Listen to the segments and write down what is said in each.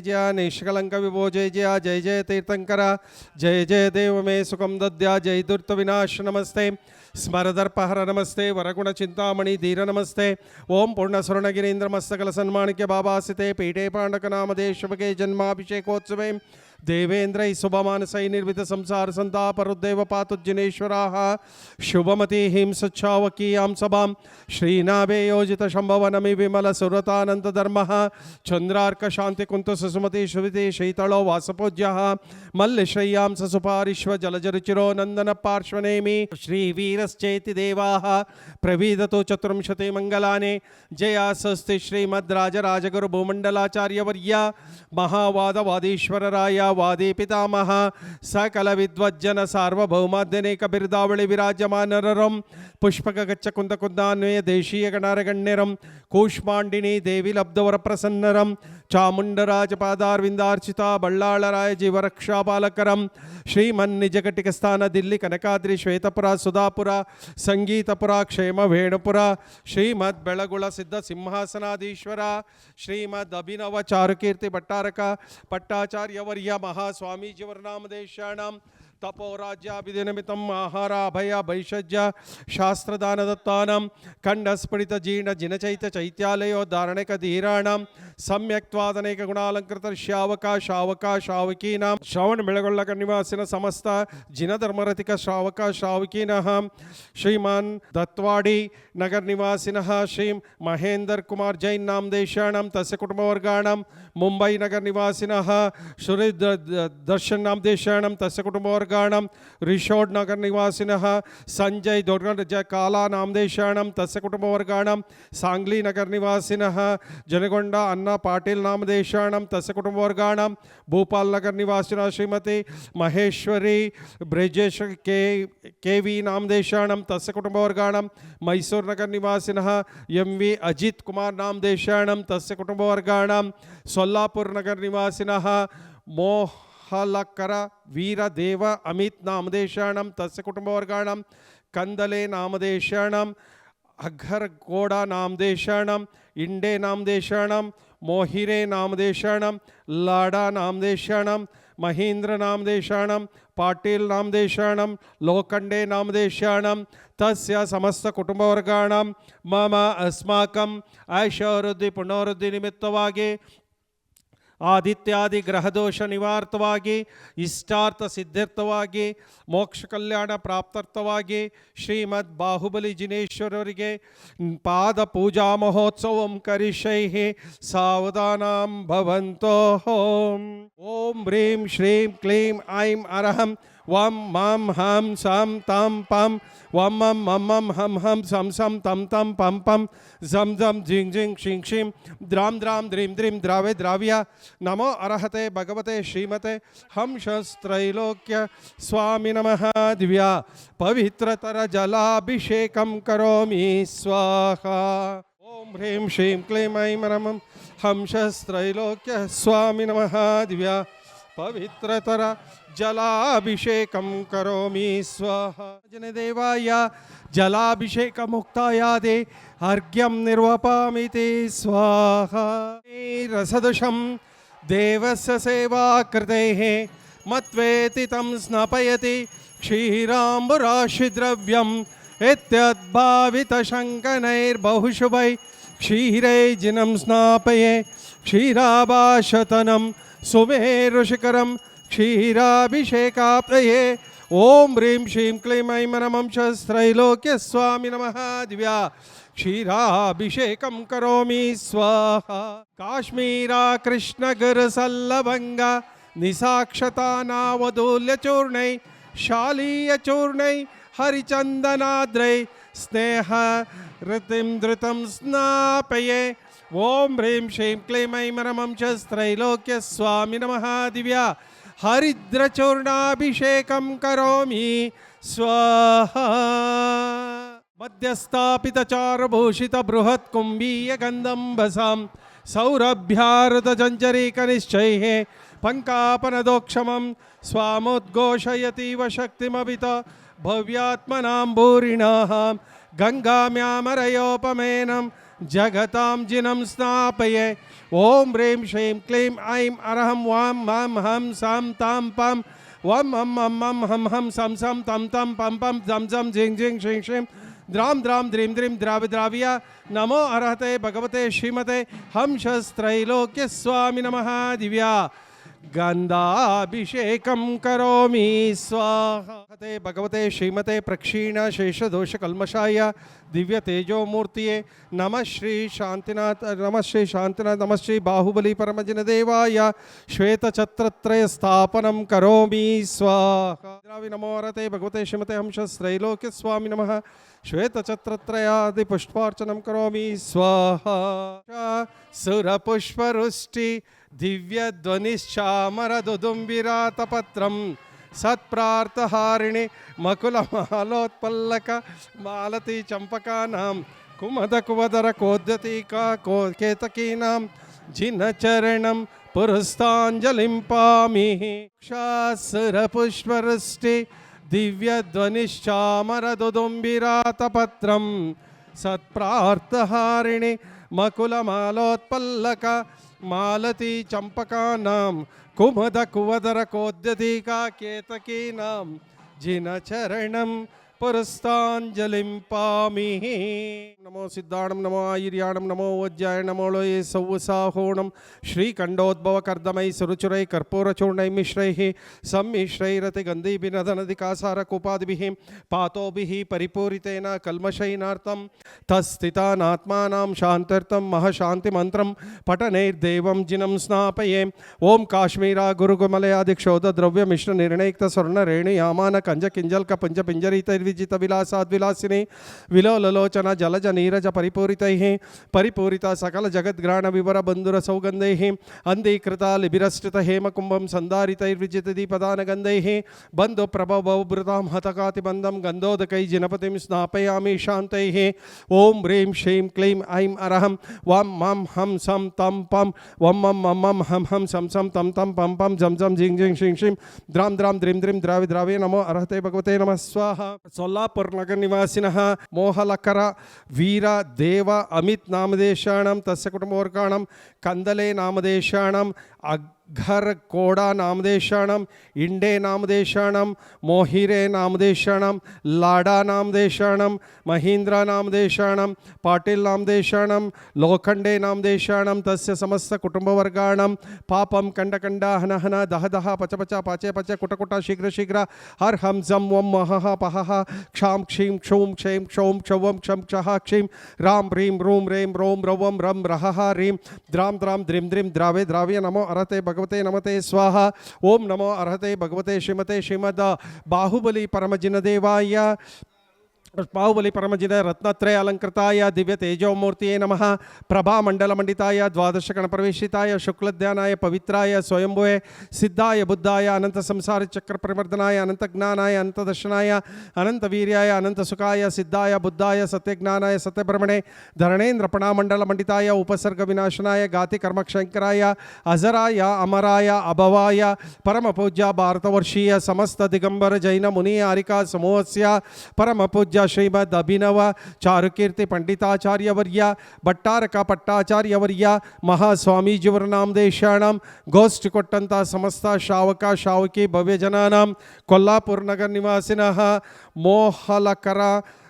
जय जय निष्कलंक विभो जय जय जय जय तीर्थंकर जय जय देव मे सुखम दद्या जय दुर्त विनाश नमस्ते स्मरदर्पहर नमस्ते वरगुण चिंतामणि धीर नमस्ते ओम पूर्ण स्वर्णगिरीन्द्र मस्तकल सन्माणिक्य बाबासिते पीठे पांडक नाम देशभगे जन्माभिषेकोत्सवे देवेन्द्र शुभमानसै निर्वित संसार संतापरुद्देव पातुज्जनेश्वराः शुभमती हिं सच्छावकीयां सभां श्रीनाभे योजित शंभवनमि विमल सुरतानंद धर्मः चंद्रार्क शांति कुंत सुसुमति श्रुति शीतलो वासपूज्यः मल्लिश्रय्यां ससुपारिश्व जलजरुचिरो नंदन पार्श्वनेमि श्रीवीरश्चेति देवाः प्रवीदतो चतुर्विंशति मंगलानि जया स्वस्ति श्रीमद्राजराजगुरु भूमंडलाचार्यवर्य महावादवादीश्वरराय वादी पितामह सकल विद्वज्जन सार्वभौमाद्यनेक बिरदावळि विराजमानरं पुष्पक गच्छ कुंद कुंदान्वय देशीय गणारगण्यरं कूष्मांडिनी देवी लब्धवर प्रसन्नरं चामुंडराजपादारविंदार्चिता बल्लाळराय जीवरक्षापालकरं श्रीमन्निजघटिकस्थान दिल्ली कनकाद्रि श्वेतपुरा सुधापुरा संगीतपुरा क्षेम वेणुपुरा श्रीमद् बेळगुळ सिद्ध सिंहासनाधीश्वर श्रीमद् अभिनव चारुकीर्ति भट्टारक पट्टाचार्यवर्य महास्वामीजीवर्नामदेशाणां तपोराज्याभिनिमित्तम् आहार अभय भैषज्य शास्त्रदान दत्तानां खण्डस्फुटित जीर्ण जिनचैत चैत्यालयोद्धारणक धीराणां सम्यक्त्वादनेक गुणालंकृत श्रावका शावका शावकीनां श्रवण बेळगोळ्ळ निवासिन समस्त जिनधर्मरतिक श्रावका श्रावकीनः श्रीमान दत्वाडी नगर निवासिनः श्री महेंद्र कुमार जैन नामदेशाणां तस्य कुटुंबवर्गाणां मुंबई नगर निवासिनः सूर्य दर्शन नामदेशाणां तस्य कुटुंबवर्गाणां रिसोर्ट नगर निवासिनः संजय दुर्गज काला नामदेशाणां तस्य कुटुंबवर्गाणां सांगली नगर निवासिनः जनगोंड अन्ना पाटिल नामदेशाणां तस्य कुटुंबवर्गाणां भूपाल नगर निवासिनः श्रीमती महेश्वरी ब्रजेश केवी नामदेशाणां तस्य कुटुंबवर्गाणां मैसूर नगर निवासिनः एम.वी. अजित कुमार नामदेशाणां तस्य कुटुंबवर्गाणां सोल्लापुर नगर निवासिनः मोहलकर वीरदेव अमित नामदेशाणां तस्य कुटुंबवर्गाणां कंदले नामदेशाणां अघरगोड़ा नामदेशाणां इंडे नामदेशाणां मोहिरे नामदेशाणां लाडा नामदेशाणां महेंद्र नामदेशाणां पाटिल नामदेशाणां लोखंडे नामदेशाणां तस्य समस्त कुटुंबवर्गाणां मम अस्माकं ऐश्वर्य पुनरुद्धि निमित्तवागे ಆದಿತ್ಯಾದಿ ಗ್ರಹದೋಷ ನಿವಾರ್ತವಾಗಿ ಇಷ್ಟಾರ್ಥ ಸಿದ್ಧಾರ್ಥವಾಗಿ ಮೋಕ್ಷ ಕಲ್ಯಾಣ ಪ್ರಾಪ್ತಾರ್ಥವಾಗಿ ಶ್ರೀಮದ್ ಬಾಹುಬಲಿ ಜಿನೇಶ್ವರರಿಗೆ ಪಾದ ಪೂಜಾ ಮಹೋತ್ಸವಂ ಕರಿಷ್ಯೈಹಿ ಸಾವಧಾನಂ ಭವಂತೋ ಓಂ ಹ್ರೀಂ ಶ್ರೀಂ ಕ್ಲೀಂ ಐಂ ಅರಹಂ ವಂ ಮಂ ಹಂ ಸಂ ತಂ ಪಂ ವಂ ಮಂ ಮಂ ಮಂ ಹಂ ಹಂ ಸಂ ಸಂ ತಂ ತಂ ಪಂ ಪಂ ಝಂ ಝಂ ಜಿಂಗ್ ಜಿಂಗ್ ಶಿಂ ಶಿಂ ದ್ರಾಂ ದ್ರಾಂ ದ್ರೀಂ ದ್ರೀಂ ದ್ರಾವೆ ದ್ರಾವ್ಯ ನಮೋ ಅರ್ಹತೆ ಭಗವತೆ ಶ್ರೀಮತೆ ಹಂಸತ್ರೈಲೋಕ್ಯ ಸ್ವಾಮಿ ನಮಃ ದಿವ್ಯ ಪವಿತ್ರತರ ಜಲಾಭಿಷೇಕಂ ಕರೋಮಿ ಸ್ವಾಹಾ ಓಂ ಹ್ರೀಂ ಶ್ರೀಂ ಕ್ಲೀಂ ಐಂ ನಮಃ ಹಂಸತ್ರೈಲೋಕ್ಯ ಸ್ವಾಮಿ ನಮಃ ದಿವ್ಯ ಪವಿತ್ರತರ जलाभिषेकं करोमि स्वाहा जनदेवाय जलाभिषेक मुक्तायादे अर्घ्यं निर्वपामिति स्वाहा रसदुषं देवस्य सेवा कृतेः मत्वेति तं स्नापयति क्षीराम्बुराशिद्रव्यं इत्यद्भावितशङ्कनैर्बहुशुभै क्षीरैर्जिनं स्नापये क्षीराभाषतनं सुमेरुशिखरं क्षीराभिषेकाप्तये ओम ह्रीं श्रीं क्लीं ऐं नमः शस्त्रैलोक्य स्वामी नमः दिव्या क्षीराभिषेकं करोमि स्वाहा काश्मीरा कृष्णगिरसल्लभंग निसाक्षता नावदूल्य चूर्णै शालीय चूर्णै हरिचंदनाद्रै स्नेह ऋतिं धृतं स्नापये ओम ह्रीं श्रीं क्लीं ऐं नमः शस्त्रैलोक्य स्वामी नमः दिव्या हरिद्रचूर्णाभिषेकं करोमि स्वाहा मध्यस्थापित चारुभूषित बृहत् कुंभीय गंधंबसां सौरभ्यारुत जंजरीकनिश्चैः पंकापनदोक्षमं स्वामुद्घोषयतीव शक्तिमभित भव्यात्मनां भूरिणः गंगाम्यामरयोपमेनं जगतां जिनं स्नापये ओम ह्रीं श्रीं क्लीं ऐं अरहं वां मं हं सं तं पं वम हम मम हम हम सम सम तम तम पम पम जम जम झिंग झिंग शिं शिं द्राम द्राम द्रीम द्रीम द्राव द्राविया नमो अर्हते भगवते श्रीमते हंसस्त्रैलोक्य स्वामी नमः दिव्या गंधाभिषेकं करोमि स्वाहा भगवते श्रीमते प्रक्षीण शेष दोष कल्मषाय दिव्य तेजो मूर्तिये नमः श्री शांतिनाथ नमः श्री बाहुबली परमजिन देवाय श्वेत छत्रत्रय स्थापनं करोमि स्वाहा नमो अर्हते भगवते श्रीमते हंसस्त्रैलोक्य स्वामी नमः श्वेत छत्रत्रयादि पुष्पार्चनं करोमि स्वाहा सुरपुष्परुष्टि दिव्य ध्वनिश्चामरदुदुम्बिरातपत्रं सत्प्रार्थहारिणि मकुलमालोत्पल्लक मालती चंपकानां कुमदकुवदर कोद्यतिका केतकीनां जिनचरणं पुरस्ताञ्जलिं पामि शासुरपुष्पवृष्टि दिव्य ध्वनिश्चामरदुदुम्बिरातपत्रं सत्प्रार्थहारिणि मकुलमालोत्पल्लक मालती चंपकानां कुमद कुवदर कोद्यतिका केतकीनां जिनचरणं पुरस्ताञ्जलिं पामि नमो सिद्धाणं नमो आयर्याणं नमो वज्राय नमो लोये सौवसाहोणं श्रीकण्डोद्भवकर्दमै सुरुचिरै कर्पूरचूर्णै मिश्रैः सम्मिश्रैरतिगन्धीभिनदनदिकासारकूपादिभिः पातोभिः परिपूरितेन कल्मषैनार्तं तत्स्थितानात्मानां शान्त्यर्थं महशान्तिमन्त्रं पठनैर्देवं जिनं स्नापये ॐ काश्मीरा गुरुगुमलयादिक्षोधद्रव्यमिश्रनिर्णयक्तस्वर्णरेणुयामानकञ्जकिञ्जल्कपञ्चपिञ्जरितैर्विजितविलासाद्विलासिनी विलोललोचन जलजनीरज परिपूरितैः परिपूरिता सकलजगद्घ्राणविवरबन्धुरसौगन्धैः अन्धीकृता लिबिरश्रितहेमकुम्भं सन्धारितैर्विजितदीपदानगन्धैः बन्धुप्रभवभृतां हतकातिबन्धं गन्धोदकै जिनपतिं स्नापयामि शान्तैः ॐ ह्रीं श्रीं क्लीं ऐं अरहं वां मं हं सं तं पं वं मं मं हं हं सं सं तं तं पं पं झं झं झिं झिं शिं शिं द्रां द्रां द्रीं द्रीं द्रावि द्रावे नमो अर्हते भगवते नमः स्वाहा सोल्लापुर नगर निवासिनः मोहलकर वीर देव अमित नामदेशाणां तस्य कुटुम्बवर्गाणां कंदले नामदेशाणां घर कोड़ा नामदेशाणं इंडे नामदेशाणं मोहिरे नामदेशाणं लाडा नामदेशाणं महींद्रा नामदेशाणं पाटिल नामदेशाणं लोखंडे नामदेशाणं तस्य समस्त कुटुंबवर्गाणां पापं कंडकंड हन हन दह दह पच पच पाचे पच कुट कुट शीघ्र शीघ्र हर हम जम वम महः पहः क्षां क्षीं क्षौं क्षैं क्षौं क्षवं क्षं क्षः क्षीं राम ह्रीं रूं रें रों रवं रं रहः ह्रीं द्रां द्रां द्रीं द्रीं द्रावे द्राव्य नमो अर्हते भगवते नमते स्वाहा ओम नमो अर्हते भगवते श्रीमते श्रीमद बाहुबली परमजिन देवाय बाहुबली परमजिन रत्नत्रय अलंकृताय दिव्य तेजोमूर्तिये नमः प्रभा मंडल मंडिताय द्वादश गण प्रवेशिताय शुक्लध्यानाय पवित्राय स्वयंभुवे सिद्धाय बुद्धाय अनंत संसार चक्र परिवर्तनाय अनंत ज्ञानाय अनंत दर्शनाय अनंत वीर्याय अनंत सुखाय सिद्धाय बुद्धाय सत्यज्ञानाय सत्यब्रह्मणे धरणेन्द्र पणामंडल मंडिताय उपसर्ग विनाशनाय गाति कर्मक्षंकराय अजराय अमराय अभवाय परम पूज्य भारतवर्षीय समस्त दिगंबर जैन मुनि आरिका समूहस्य परम पूज्य श्रीमद अभिनव चारुकीर्ति पंडिताचार्यवर्य भट्टारक पट्टाचार्यवर्य महास्वामीजीवर नामदेशाणां गोष्ठी कोट्टंत समस्त शावक शावकी भव्यजनानां कोल्लापुर नगर निवासिनः मोहलकर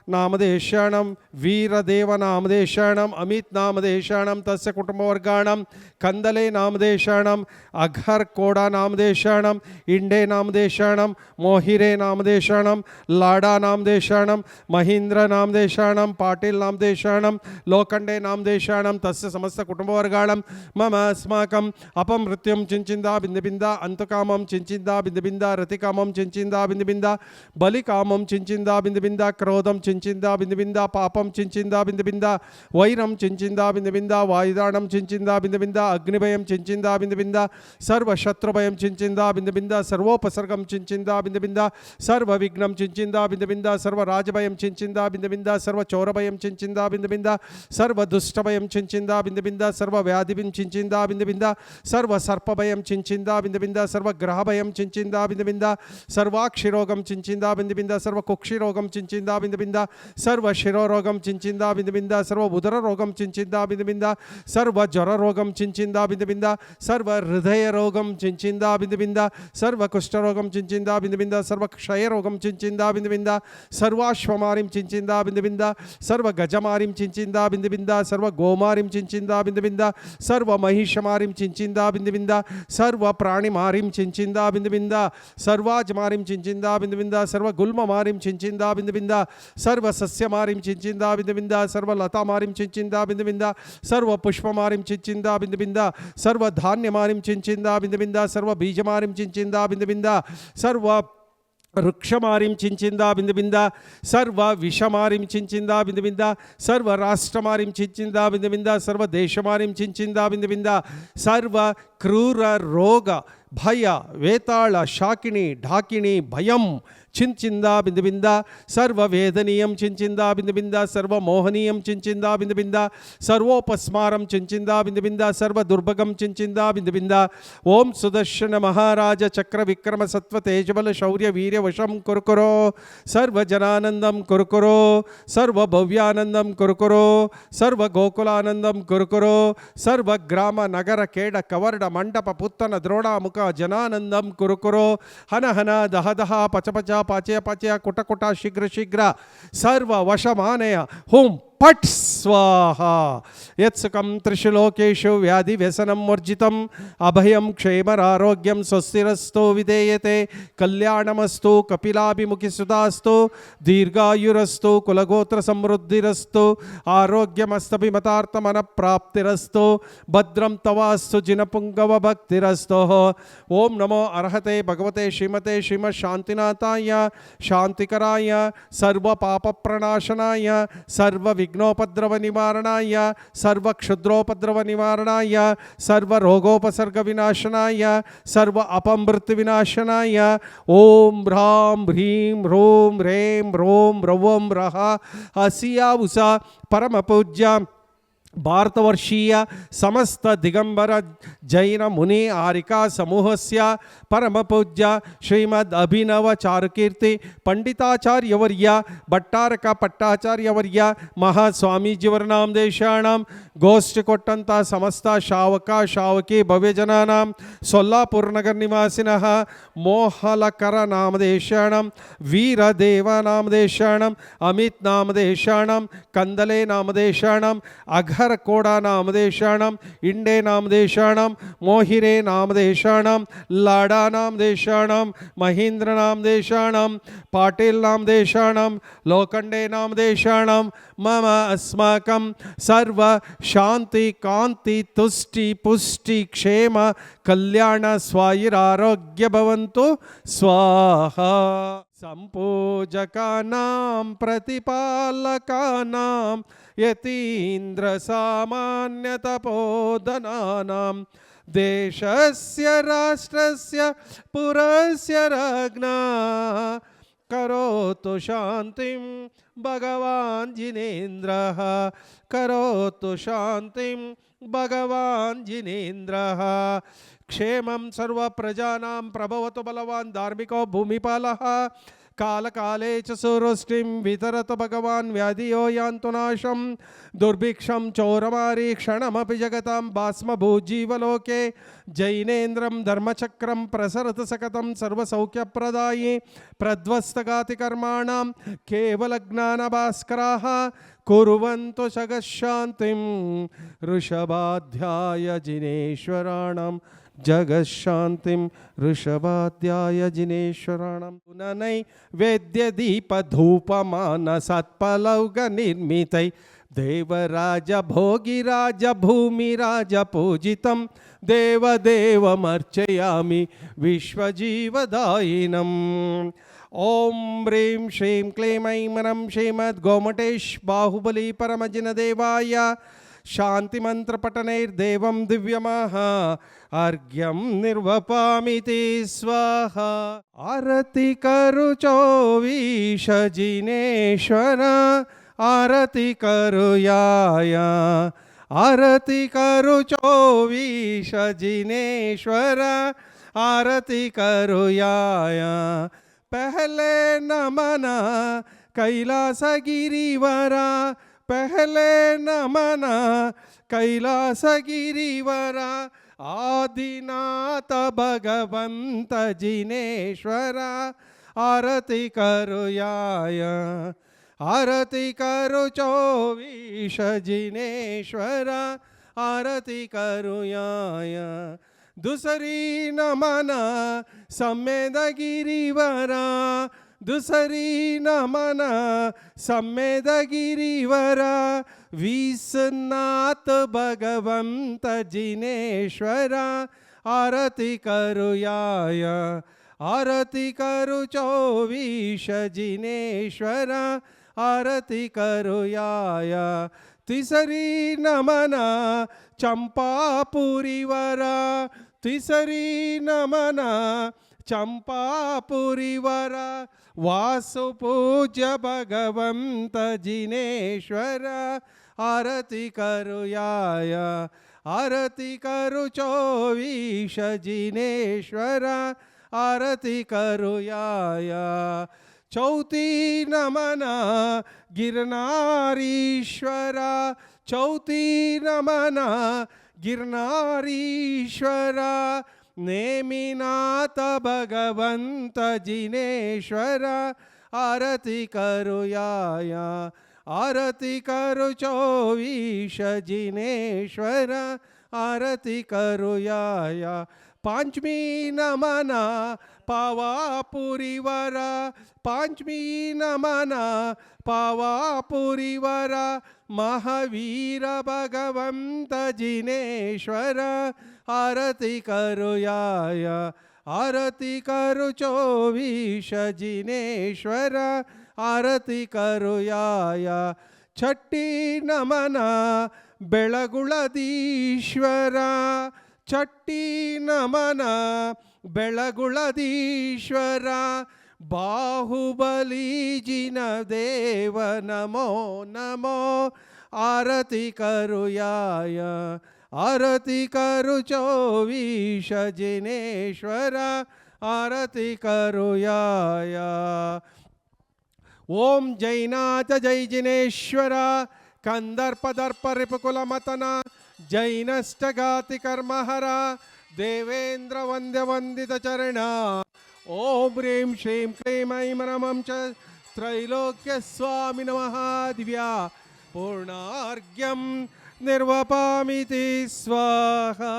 नामदेशाणं वीरदेव नामदेशाणं अमित नामदेशाणं तस्य कुटुंबवर्गाणां कंदले नामदेशाणं अघर कोड़ा नामदेशाणं इंडे नामदेशाणं मोहिरे नामदेशाणं लाडा नामदेशाणं महींद्र नामदेशाणं पाटिल नामदेशाणं लोखंडे नामदेशाणं तस्य समस्त कुटुंबवर्गाणां मम अस्माकं अपमृत्युं चिंचिंदा बिंदबिंदा अंतकामं चिंचिंदा बिंदबिंदा रतिकामं चिंचिंदा बिंदबिंदा बलिकामं चिंचिंदा बिंदबिंदा क्रोधं चिंचिंदा बिंदबिंदा पापं चिंचिंदा बिंदबिंदा वैरं चिंचिंदा बिंदबिंदा वायुदानं चिंचिंदा बिंदबिंदा अग्निभयं चिंचिंदा बिंदबिंदा सर्वशत्रुभयं चिंचिंदा बिंदबिंदा सर्वोपसर्गं चिंचिंदा बिंदबिंदा सर्वविघ्नं चिंचिंदा बिंदबिंदा सर्वराजभयं चिंचिंदा बिंदबिंदा सर्वचोरभयं चिंचिंदा बिंदबिंदा सर्वदुष्टभयं चिंचिंदा बिंदबिंदा सर्वव्याधिभिं चिंचिंदा बिंदबिंदा सर्वसर्पभयं चिंचिंदा बिंदबिंदा सर्वग्रहभयं चिंचिंदा बिंदबिंदा सर्वाक्षिरोगं चिंचिंदा बिंदबिंदा सर्वकुक्षिरोगं चिंचिंदा बिंदबिंदा ಸರ್ವ ಶಿರೋರೋಗಂ ಚಿಂಚಿಂದ ಬಿಂದು ಬಿಂದ ಸರ್ವ ಉದರ ರೋಗಂ ಚಿಂಚಿಂದ ಬಿಂದು ಬಿಂದ ಸರ್ವ ಜ್ವರ ರೋಗಂ ಚಿಂಚಿಂದ ಬಿಂದು ಬಿಂದ ಸರ್ವ ಹೃದಯ ರೋಗಂ ಚಿಂಚಿಂದ ಬಿಂದು ಬಿಂದ ಸರ್ವ ಕುಷ್ಠರೋಗಂ ಚಿಂಚಿಂದ ಬಿಂದು ಬಿಂದ ಸರ್ವ ಕ್ಷಯ ರೋಗಂ ಚಿಂಚಿಂದ ಬಿಂದು ಬಿಂದ ಸರ್ವಾಶ್ವಮಾರಿಂ ಚಿಂಚಿಂದ ಬಿಂದು ಬಿಂದ ಸರ್ವ ಗಜಮಾರಿಂ ಚಿಂಚಿಂದ ಬಿಂದು ಬಿಂದ ಸರ್ವ ಗೋಮಾರಿಂ ಚಿಂಚಿಂದ ಬಿಂದು ಬಿಂದ ಸರ್ವ ಮಹಿಷಮಾರಿಂ ಚಿಂಚಿಂದ ಬಿಂದು ಬಿಂದ ಸರ್ವ ಪ್ರಾಣಿ ಮಾರಿಂ ಚಿಂಚಿಂದ ಬಿಂದು ಬಿಂದ ಸರ್ವಾಜ್ ಮಾರಿಂ ಚಿಂಚಿಂದ ಬಿಂದು ಬಿಂದ ಸರ್ವ ಗುಲ್ಮ ಮಾರಿಂ ಚಿಂಚಿಂದ ಬಿಂದು ಬಿಂದ ಸರ್ವ ಸಸ್ಯ ಮಾರಿಂ ಚಿಂಚಿಂದ ಬಿಂದು ಬಿಂದ ಸರ್ವ ಲತಾ ಮಾರಿಂ ಚಿಂಚಿಂದ ಬಿಂದು ಬಿಂದ ಸರ್ವ ಪುಷ್ಪ ಮಾರಿಂ ಚಿಂಚಿಂದ ಬಿಂದು ಬಿಂದ ಸರ್ವ ಧಾನ್ಯ ಮಾರಿಂ ಚಿಂಚಿಂದ ಬಿಂದು ಬಿಂದ ಸರ್ವ ಬೀಜ ಮಾರಿಂ ಚಿಂಚಿಂದ ಬಿಂದು ಬಿಂದ ಸರ್ವ ವೃಕ್ಷಮಾರಿಂ ಚಿಂಚಿಂದ ಬಿಂದು ಬಿಂದ ಸರ್ವ ವಿಷಮಾರಿಂ ಚಿಂಚಿಂದ ಬಿಂದು ಬಿಂದ ಸರ್ವ ರಾಷ್ಟ್ರಮಾರಿಂ ಚಿಂಚಿಂದ ಬಿಂದು ಬಿಂದ ಸರ್ವ ದೇಶಮಾರಿಂ ಚಿಂಚಿಂದ ಬಿಂದು ಬಿಂದ ಸರ್ವ ಕ್ರೂರ ರೋಗ ಭಯ ವೇತಾಳ ಶಾಕಿಣಿ ಢಾಕಿಣಿ ಭಯಂ ಚಿಂಚಿಂದ ಬಿಂದು ಬಿಂದ ಸರ್ವ ವೇದನೀಯಂ ಚಿಂಚಿಂದ ಬಿಂದು ಬಿಂದ ಸರ್ವ ಮೋಹನೀಯಂ ಚಿಂಚಿಂದ ಬಿಂದು ಬಿಂದ ಸರ್ವೋಪಸ್ಮಾರಂ ಚಿಂಚಿಂದ ಬಿಂದು ಬಿಂದ ಸರ್ವ ದುರ್ಭಗಂ ಚಿಂಚಿಂದ ಬಿಂದು ಬಿಂದ ಓಂ ಸುದರ್ಶನ ಮಹಾರಾಜ ಚಕ್ರ ವಿಕ್ರಮ ಸತ್ವ ತೇಜಬಲ ಶೌರ್ಯ ವೀರ್ಯ ವಶಂ ಕುರುಕುರೋ ಸರ್ವ ಜನಾನಂದಂ ಕುರುಕುರೋ ಸರ್ವ ಭವ್ಯಾನಂದಂ ಕುರುಕುರೋ ಸರ್ವ ಗೋಕುಲಾನಂದಂ ಕುರುಕುರೋ ಸರ್ವ ಗ್ರಾಮ ನಗರ ಕೇಡ ಕವರ್ಡ ಮಂಟಪ ಪುತ್ತನ ದ್ರೋಣ ಮುಖ ಜನಾನಂದಂ ಕುರುಕುರೋ ಹನ ಹನ ದಹ ದಹ ಪಚ ಪಚ ಪಾಚಯ ಪಾಚಯ ಕುಟ ಕುಟ ಶೀಘ್ರ ಶೀಘ್ರ ಸರ್ವ ವಶಮಾನಯ ಹುಂ ಪಟ್ ಸ್ವಾಹ ಯತ್ಸುಖಂ ತ್ರಿಷು ಲೋಕೇಶು ವ್ಯಾಧಿ ವ್ಯಸನಂ ವರ್ಜಿತಂ ಅಭಯಂ ಕ್ಷೇಮರಾರೋಗ್ಯಂ ಸ್ವಸ್ತಿರಸ್ತು ವಿಧೇಯತೆ ಕಲ್ಯಾಣಮಸ್ತು ಕಪಿಲಾಭಿಮುಖಿ ಸುಧಾಸ್ತು ದೀರ್ಘಾಯುರಸ್ತು ಕುಲಗೋತ್ರ ಸಮೃದ್ಧಿರಸ್ತು ಆರೋಗ್ಯಮಸ್ತಭಿಮತಾರ್ಥಮನ ಪ್ರಾಪ್ತಿರಸ್ತು ಭದ್ರಂ ತವಾಸ್ತು ಜಿನಪುಂಗವ ಭಕ್ತಿರಸ್ತು ಓಂ ನಮೋ ಅರ್ಹತೆ ಭಗವತೆ ಶ್ರೀಮತೆ ಶ್ರೀಮತ್ ಶಾಂತಿನಾಥಾಯ ಶಾಂತಿಕರಾಯ ಸರ್ವ ಪಾಪ ಪ್ರಣಾಶನಾಯ ಸರ್ವ ವಿಘ್ನೋಪದ್ರವ ನಿವಾರಣಾಯ ಸರ್ವ ಕ್ಷುದ್ರೋಪದ್ರವ ನಿವಾರಣಾಯ ಸರ್ವ ರೋಗೋಪಸರ್ಗ ವಿನಾಶನಾಯ ಸರ್ವ ಅಪಮೃತ್ಯು ವಿನಾಶನಾಯ ಓಂ ಹ್ರಾಂ ಹ್ರೀಂ ಹ್ರೋಂ ಹ್ರೇಂ ಹ್ರೋಂ ರವಂ ರಹ ಹಸಿಯಾ ಉಸ ಪರಮ ಪೂಜ್ಯ ಭಾರತವರ್ಷೀಯ ಸಮಸ್ತ ದಿಗಂಬರ ಜೈನ ಮುನಿ ಆರಿಕಾ ಸಮೂಹಸ್ಯ ಪರಮ ಪೂಜ್ಯ ಶ್ರೀಮದ್ ಅಭಿನವ ಚಾರುಕೀರ್ತಿ ಪಂಡಿತಾಚಾರ್ಯವರ್ಯ ಭಟ್ಟಾರಕ ಪಟ್ಟಾಚಾರ್ಯವರ್ಯ ಮಹಾಸ್ವಾಮೀಜಿಯವರ ನಾಮದೇಶಾಣಂ ಗೋಷ್ಠಿ ಕೊಟ್ಟಂಥ ಸಮಸ್ತ ಶಾವಕ ಶಾವಕಿ ಭವ್ಯಜನಾನಾಂ ಸೊಲ್ಲಾಪುರ ನಗರ ನಿವಾಸಿನಃ ಮೋಹಲಕರ ನಾಮದೇಶಾಣಂ ವೀರದೇವ ನಾಮದೇಶಾಣಂ ಅಮಿತ್ ನಾಮದೇಶಾಣಂ ಕಂದಲೆ ನಾಮದೇಶಾಣಂ ಅಘರ ಕೋಡ ನಾಮದೇಶಾಣಂ ಇಂಡೆ ನಾಮದೇಶಾಣಂ ಮೋಹಿರೆ ನಾಮದೇಶಾಣಂ ಲಾಡಾ ನಾಮದೇಶಾಣಂ ಮಹೀಂದ್ರ ನಾಮದೇಶಾಣಂ ಪಾಟೀಲ್ ನಾಮದೇಶಾಣಂ ಲೋಖಂಡೆ ನಾಮದೇಶಾಣಂ ಮಮ ಅಸ್ಮಾಕಂ ಸರ್ವ ಶಾಂತಿ ಕಾಂತಿ ತುಷ್ಟಿ ಪುಷ್ಟಿ ಕ್ಷೇಮ ಕಲ್ಯಾಣ ಸ್ವಾಯುರಾರೋಗ್ಯ ಭವಂತು ಸ್ವಾಹ ಸಂಪೂಜಕಾನಾಂ ಪ್ರತಿಪಾಲಕಾನಾಂ ಯತೀಂದ್ರ ಸಾಮಾನ್ಯ ತಪೋಧನಾನಾಂ ದೇಶಸ್ಯ ರಾಷ್ಟ್ರಸ್ಯ ಪುರಸ್ಯ ರಾಜ್ಞಾ ಕರೋತು ಶಾಂತಿಂ ಭಗವಾನ್ ಜಿನೇಂದ್ರಃ ಕರೋತು ಶಾಂತಿಂ ಭಗವಾನ್ ಜಿನೇಂದ್ರಃ ಕ್ಷೇಮಂ ಸರ್ವ ಪ್ರಜಾನಾಂ ಪ್ರಭವತು ಬಲವಾನ್ ಧಾರ್ಮಿಕೋ ಭೂಮಿಪಾಲಃ ಕಾಲಕಾಲೇ ಚ ಸುವೃಷ್ಟಿಂ ವಿತರತು ಭಗವಾನ್ ವ್ಯಾಧಿಯೋ ಯಾಂತು ನಾಶಂ ದುರ್ಭಿಕ್ಷಂ ಚೌರಮಾರಿ ಕ್ಷಣಮಪಿ ಜಗತಾಂ ಭಾಸ್ಮಭೂಜೀವಲೋಕೆ ಜೈನೇಂದ್ರಂ ಧರ್ಮಚಕ್ರಂ ಪ್ರಸರತು ಸಕತಂ ಸರ್ವಸೌಖ್ಯಪ್ರದಾಯಿ ಪ್ರಧ್ವಸ್ತಗಾತಿ ಕರ್ಮಾಣಾಂ ಕೇವಲ ಜ್ಞಾನಭಾಸ್ಕರಾಃ ಕುರ್ವಂತು ಜಗಶಾಂತಿಂ ಋಷಭಾಧ್ಯಾಯ ಜಿನೇಶ್ವರಾಣಂ ಜಗಶಾಂತಿಂ ಋಷಭಾಧ್ಯಾಯ ಜಿನೇಶ್ವರಾಣಂ ಪುನನೈ ವೇದ್ಯ ದೀಪ ಧೂಪಮಾನ ಸತ್ಪಲೌಗ ನಿರ್ಮಿತೈ ದೇವರಾಜ ಭೋಗಿರಾಜ ಭೂಮಿರಾಜ ಪೂಜಿತಂ ದೇವದೇವಮರ್ಚಯಾಮಿ ವಿಶ್ವಜೀವದಾಯಿನಂ ಓಂ ಹ್ರೀಂ ಶ್ರೀಂ ಕ್ಲೀಂ ಐಂ ನಂ ಶ್ರೀಮದ್ ಗೋಮಟೇಶ್ ಬಾಹುಬಲಿ ಪರಮಜಿನದೇವಾಯ ಶಾಂತಿ ಮಂತ್ರ ಪಠನೈರ್ದೇವಂ ದಿವ್ಯಮಃ ಅರ್ಘ್ಯಂ ನಿರ್ವಪಾಮಿತಿ ಸ್ವಾಹ ಆರತಿ ಕರುಚೋವೀಶ ಜಿನೇಶ್ವರ ಆರತಿ ಕರುಯಾಯ ಆರತಿ ಕರುಚೋವೀಶ ಜಿನೇಶ್ವರ ಆರತಿ ಕರುಯಾಯ ಪಹಲೆ ನಮನ ಕೈಲಾಸಗಿರಿವರ ಪೆಹಲೆ ನಮನ ಕೈಲಾಸಗಿರಿವರ ಆದಿನಾಥ ಭಗವಂತ ಜಿನೇಶ್ವರ आरती करुयाय आरती करु चौवीश जिनेश्वर आरती करुयाय दुसरी नमन सम्मेद गिरिवर दुसरी नमन सम्मेद गिरिवर विसनाथ भगवंत जिनेश्वर आरती करुयाय आरती करु चौवीश जिनेश्वर आरती करुयाय तिसरी नमन चंपापुरीवर तिसरी नमन चंपापुरीवर वासुपूज्य भगवंत जिनेश्वर आरती करुयाय आरती करु चौवीश जिनेश्वर आरती करुयाय चौथी नमन गिरनारीश्वर चौथी नमन गिरनारीश्वर नेमिनाथ भगवंत जिनेश्वर आरती करुयाय आरती करु चौवीश जिनेश्वर आरती करुयाय पांचमी नमन पावापुरीवर पांचमी नमन पावापुरीवर महावीर भगवंत जिनेश्वर आरती करुयाय आरती करु चौवीश जिनेश्वर आरती करुयाय छठी नमन बेळगुळदीश्वर छठी नमन बेळगुळदीश्वर बाहुबली जिन देव नमो नमो आरती करुयाय आरती करु चौवीश जिनेश्वर आरती करुयाय ओम जैनाथ जय जिनेश्वर कंदर्पदर्प रिपुकुलमतन जैनष्टगाति कर्महर देवेंद्र वंद्य वंदित चरण ओम ह्रीं श्रीं क्लीं ऐं नमः च त्रैलोक्य स्वामी नमः दिव्या पूर्णार्घ्यं निर्वपामिति स्वाहा।